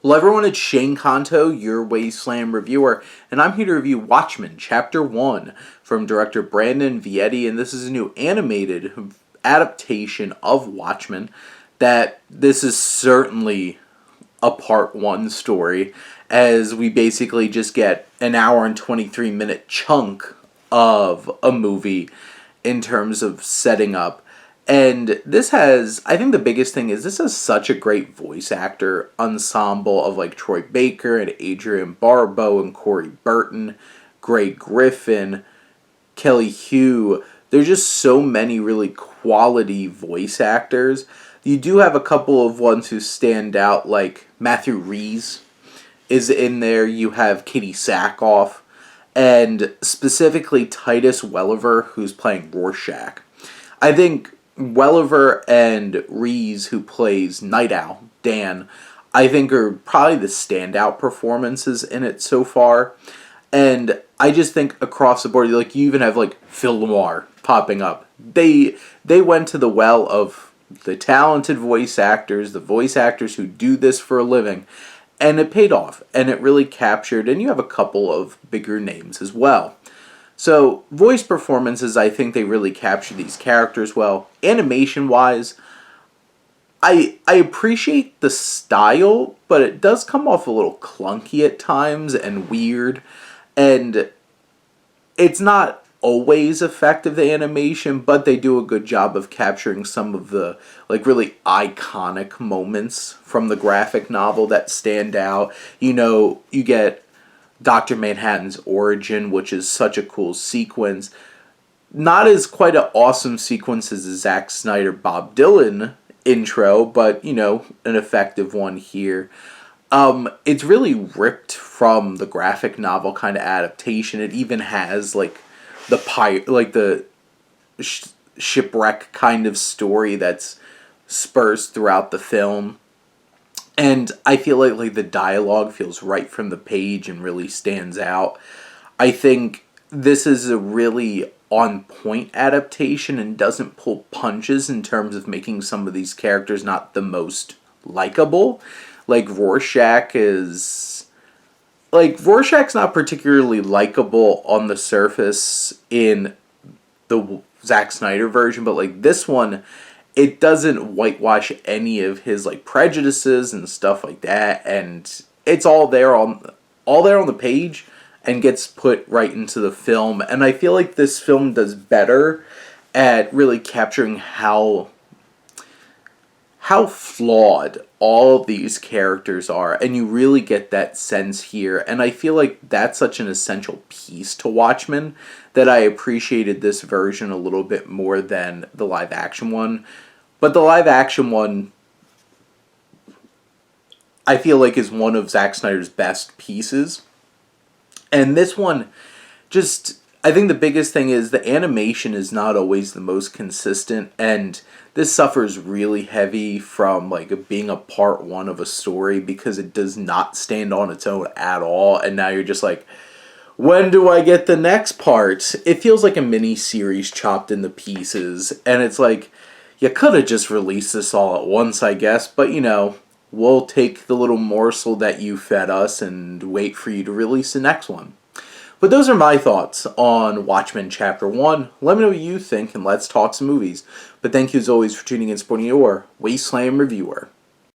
Hello everyone, it's Shane Kanto, your Wasteland reviewer, and I'm here to review Watchmen, Chapter 1, from director Brandon Vietti, and this is a new animated adaptation of Watchmen, that this is certainly a Part 1 story, as we basically just get an hour and 23-minute chunk of a movie in terms of setting up. And this has, I think the biggest thing is this has such a great voice actor ensemble of like Troy Baker and Adrian Barbeau and Corey Burton, Greg Griffin, Kelly Hu. There's just so many really quality voice actors. You do have a couple of ones who stand out, like Matthew Rhys is in there. You have Katie Sackhoff, and specifically Titus Welliver, who's playing Rorschach. I think Welliver and Rhys, who plays Night Owl, Dan, I think are probably the standout performances in it so far. And I just think across the board, like you even have like Phil LaMarr popping up. They went to the well of the talented voice actors, the voice actors who do this for a living, and it paid off, and it really captured, and you have a couple of bigger names as well. So, voice performances, I think they really capture these characters well. Animation-wise, I appreciate the style, but it does come off a little clunky at times and weird. And it's not always effective, the animation, but they do a good job of capturing some of the like really iconic moments from the graphic novel that stand out. You know, you get Dr. Manhattan's origin, which is such a cool sequence. Not as quite an awesome sequence as the Zack Snyder Bob Dylan intro, but, you know, an effective one here. It's really ripped from the graphic novel kind of adaptation. It even has, like, the shipwreck kind of story that's dispersed throughout the film. And I feel like the dialogue feels right from the page and really stands out. I think this is a really on-point adaptation and doesn't pull punches in terms of making some of these characters not the most likable. Like Rorschach's not particularly likable on the surface in the Zack Snyder version, but like this one, it doesn't whitewash any of his like prejudices and stuff like that, and it's all there on the page and gets put right into the film. And I feel like this film does better at really capturing how flawed all of these characters are, and you really get that sense here. And I feel like that's such an essential piece to Watchmen that I appreciated this version a little bit more than the live action one. But the live action one, I feel like, is one of Zack Snyder's best pieces. And this one, just, I think the biggest thing is the animation is not always the most consistent, and this suffers really heavy from like being a part one of a story because it does not stand on its own at all. And now you're just like, when do I get the next part? It feels like a mini series chopped into pieces, and it's like, you could have just released this all at once, I guess, but you know, we'll take the little morsel that you fed us and wait for you to release the next one. But those are my thoughts on Watchmen Chapter 1. Let me know what you think, and let's talk some movies. But thank you as always for tuning in and supporting your Wasteland reviewer.